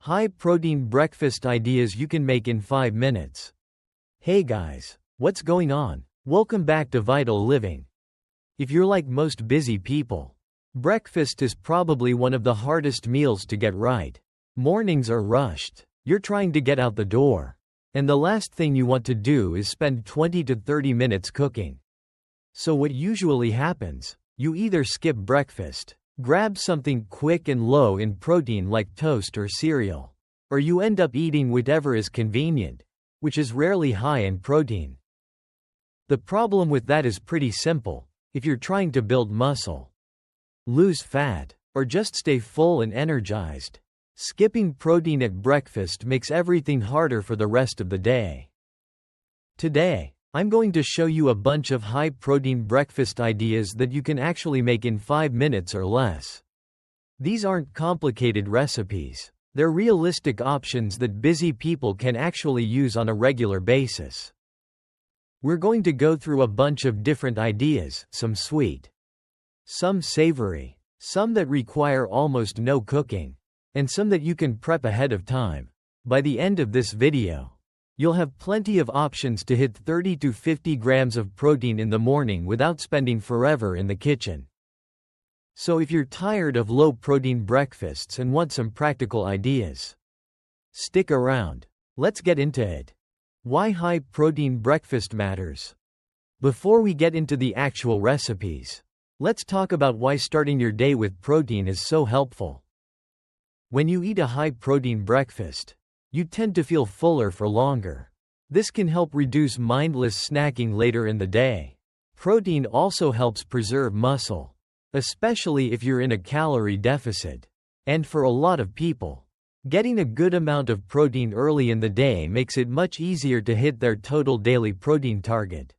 High-protein breakfast ideas you can make in 5 minutes. Hey guys, what's going on? Welcome back to Vital Living. If you're like most busy people, breakfast is probably one of the hardest meals to get right. Mornings are rushed, you're trying to get out the door, and the last thing you want to do is spend 20 to 30 minutes cooking. So what usually happens? You either skip breakfast, grab something quick and low in protein like toast or cereal, or you end up eating whatever is convenient, which is rarely high in protein. The problem with that is pretty simple. If you're trying to build muscle, lose fat, or just stay full and energized, skipping protein at breakfast makes everything harder for the rest of the day. Today, I'm going to show you a bunch of high-protein breakfast ideas that you can actually make in 5 minutes or less. These aren't complicated recipes. They're realistic options that busy people can actually use on a regular basis. We're going to go through a bunch of different ideas, some sweet, some savory, some that require almost no cooking, and some that you can prep ahead of time. By the end of this video, you'll have plenty of options to hit 30 to 50 grams of protein in the morning without spending forever in the kitchen. So if you're tired of low-protein breakfasts and want some practical ideas, stick around. Let's get into it. Why high-protein breakfast matters. Before we get into the actual recipes, let's talk about why starting your day with protein is so helpful. When you eat a high-protein breakfast, you tend to feel fuller for longer. This can help reduce mindless snacking later in the day. Protein also helps preserve muscle, especially if you're in a calorie deficit. And for a lot of people, getting a good amount of protein early in the day makes it much easier to hit their total daily protein target.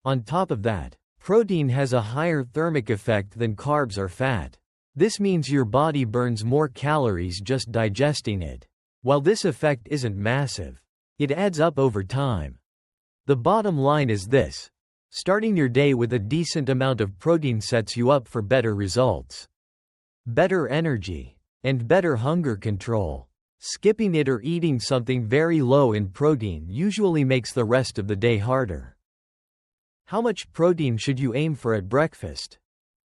On top of that, protein has a higher thermic effect than carbs or fat. This means your body burns more calories just digesting it. While this effect isn't massive, it adds up over time. The bottom line is this: starting your day with a decent amount of protein sets you up for better results, better energy, and better hunger control. Skipping it or eating something very low in protein usually makes the rest of the day harder. How much protein should you aim for at breakfast?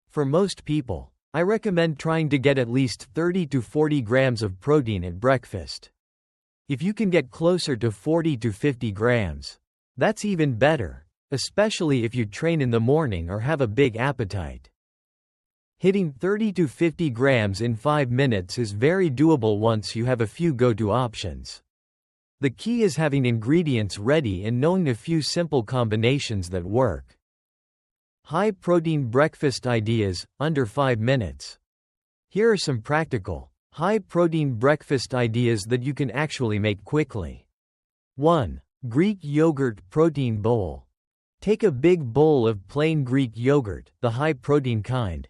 For most people, I recommend trying to get at least 30 to 40 grams of protein at breakfast. If you can get closer to 40 to 50 grams, that's even better, especially if you train in the morning or have a big appetite. Hitting 30 to 50 grams in 5 minutes is very doable once you have a few go-to options. The key is having ingredients ready and knowing a few simple combinations that work. High-protein breakfast ideas, under 5 minutes. Here are some practical, high-protein breakfast ideas that you can actually make quickly. 1. Greek yogurt protein bowl. Take a big bowl of plain Greek yogurt, the high-protein kind.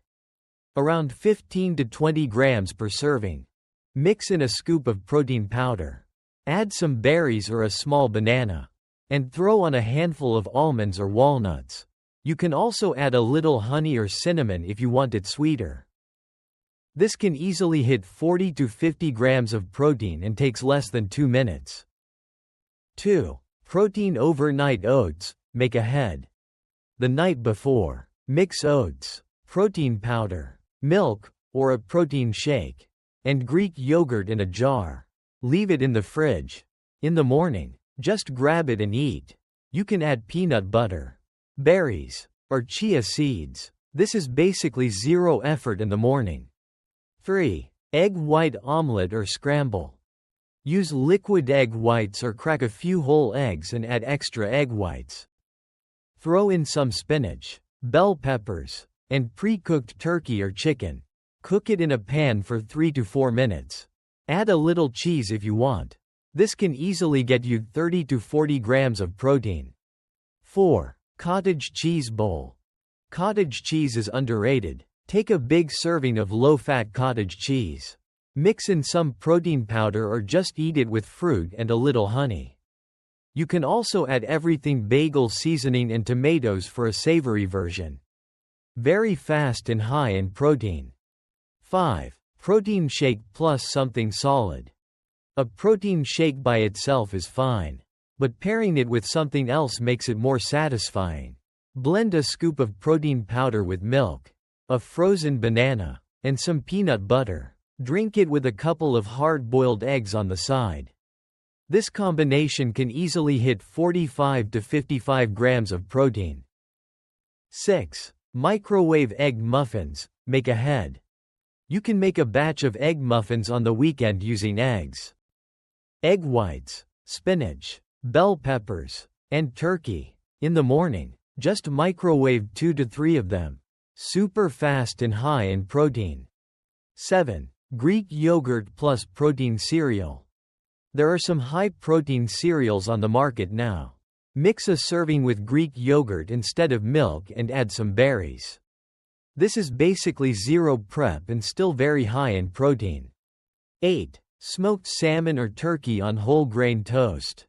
Around 15 to 20 grams per serving. Mix in a scoop of protein powder. Add some berries or a small banana. And throw on a handful of almonds or walnuts. You can also add a little honey or cinnamon if you want it sweeter. This can easily hit 40 to 50 grams of protein and takes less than 2 minutes. 2. Protein overnight oats. Make ahead. The night before, mix oats, protein powder, milk, or a protein shake, and Greek yogurt in a jar. Leave it in the fridge. In the morning, just grab it and eat. You can add peanut butter, berries, or chia seeds. This is basically zero effort in the morning. 3. Egg white omelette or scramble. Use liquid egg whites or crack a few whole eggs and add extra egg whites. Throw in some spinach, bell peppers, and pre-cooked turkey or chicken. Cook it in a pan for 3 to 4 minutes. Add a little cheese if you want. This can easily get you 30 to 40 grams of protein. 4. Cottage cheese bowl. Cottage cheese is underrated. Take a big serving of low-fat cottage cheese. Mix in some protein powder or just eat it with fruit and a little honey. You can also add everything bagel seasoning and tomatoes for a savory version. Very fast and high in protein. 5. Protein shake plus something solid. A protein shake by itself is fine, but pairing it with something else makes it more satisfying. Blend a scoop of protein powder with milk, a frozen banana, and some peanut butter. Drink it with a couple of hard-boiled eggs on the side. This combination can easily hit 45 to 55 grams of protein. 6. Microwave egg muffins. Make ahead. You can make a batch of egg muffins on the weekend using eggs, egg whites, spinach, bell peppers, and turkey. In the morning, just microwave 2 to 3 of them. Super fast and high in protein. 7. Greek yogurt plus protein cereal. There are some high-protein cereals on the market now. Mix a serving with Greek yogurt instead of milk and add some berries. This is basically zero prep and still very high in protein. 8. Smoked salmon or turkey on whole grain toast.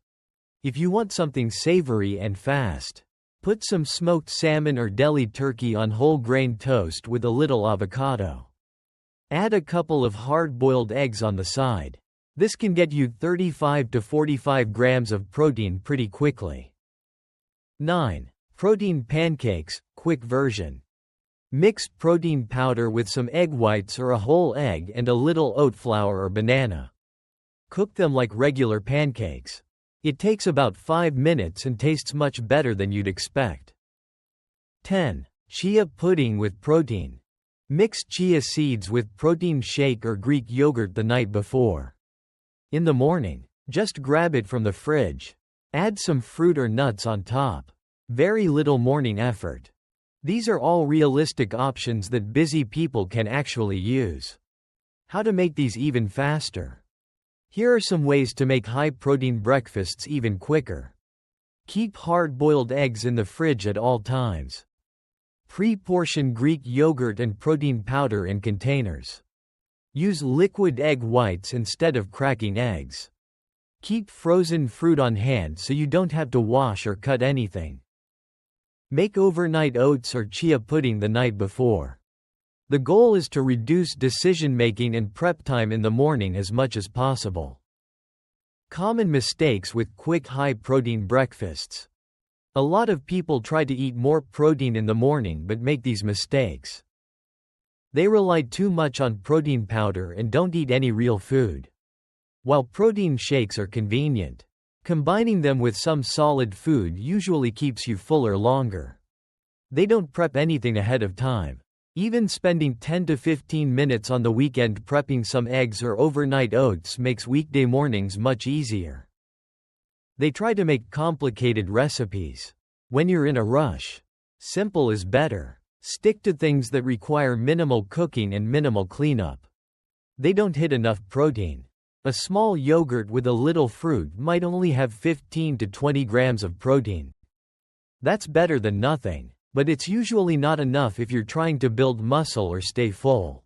If you want something savory and fast, put some smoked salmon or deli turkey on whole grain toast with a little avocado. Add a couple of hard-boiled eggs on the side. This can get you 35 to 45 grams of protein pretty quickly. 9. Protein pancakes, quick version. Mix protein powder with some egg whites or a whole egg and a little oat flour or banana. Cook them like regular pancakes. It takes about 5 minutes and tastes much better than you'd expect. 10. Chia pudding with protein. Mix chia seeds with protein shake or Greek yogurt the night before. In the morning, just grab it from the fridge. Add some fruit or nuts on top. Very little morning effort. These are all realistic options that busy people can actually use. How to make these even faster? Here are some ways to make high-protein breakfasts even quicker. Keep hard-boiled eggs in the fridge at all times. Pre-portion Greek yogurt and protein powder in containers. Use liquid egg whites instead of cracking eggs. Keep frozen fruit on hand so you don't have to wash or cut anything. Make overnight oats or chia pudding the night before. The goal is to reduce decision-making and prep time in the morning as much as possible. Common mistakes with quick high-protein breakfasts. A lot of people try to eat more protein in the morning but make these mistakes. They rely too much on protein powder and don't eat any real food. While protein shakes are convenient, combining them with some solid food usually keeps you fuller longer. They don't prep anything ahead of time. Even spending 10 to 15 minutes on the weekend prepping some eggs or overnight oats makes weekday mornings much easier. They try to make complicated recipes. When you're in a rush, simple is better. Stick to things that require minimal cooking and minimal cleanup. They don't hit enough protein. A small yogurt with a little fruit might only have 15 to 20 grams of protein. That's better than nothing, but it's usually not enough if you're trying to build muscle or stay full.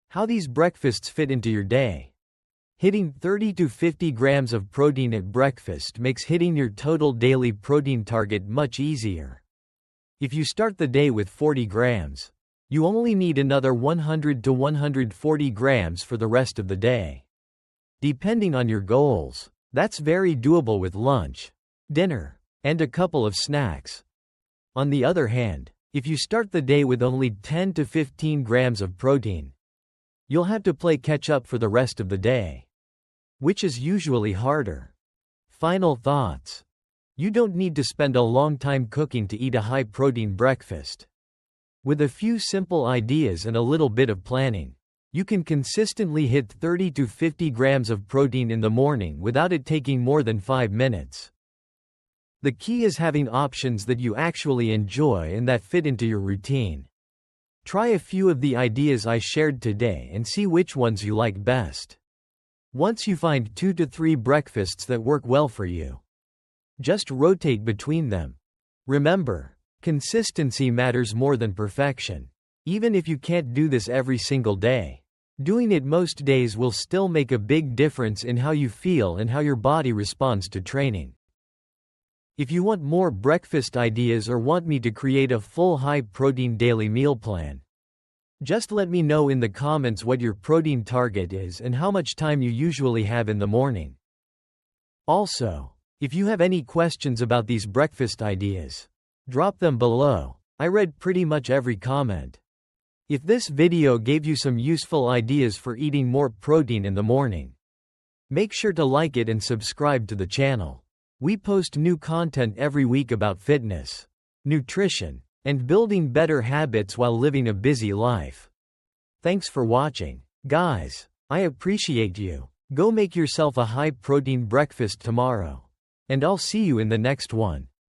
How these breakfasts fit into your day. Hitting 30 to 50 grams of protein at breakfast makes hitting your total daily protein target much easier. If you start the day with 40 grams, you only need another 100 to 140 grams for the rest of the day. Depending on your goals, that's very doable with lunch, dinner, and a couple of snacks. On the other hand, if you start the day with only 10 to 15 grams of protein, you'll have to play catch up for the rest of the day, which is usually harder. Final thoughts. You don't need to spend a long time cooking to eat a high-protein breakfast. With a few simple ideas and a little bit of planning, you can consistently hit 30 to 50 grams of protein in the morning without it taking more than 5 minutes. The key is having options that you actually enjoy and that fit into your routine. Try a few of the ideas I shared today and see which ones you like best. Once you find 2 to 3 breakfasts that work well for you, just rotate between them. Remember, consistency matters more than perfection. Even if you can't do this every single day, doing it most days will still make a big difference in how you feel and how your body responds to training. If you want more breakfast ideas or want me to create a full high-protein daily meal plan, Just let me know in the comments what your protein target is and how much time you usually have in the morning. Also, if you have any questions about these breakfast ideas, drop them below. I read pretty much every comment. If this video gave you some useful ideas for eating more protein in the morning, make sure to like it and subscribe to the channel. We post new content every week about fitness, nutrition, and building better habits while living a busy life. Thanks for watching. Guys, I appreciate you. Go make yourself a high-protein breakfast tomorrow. And I'll see you in the next one.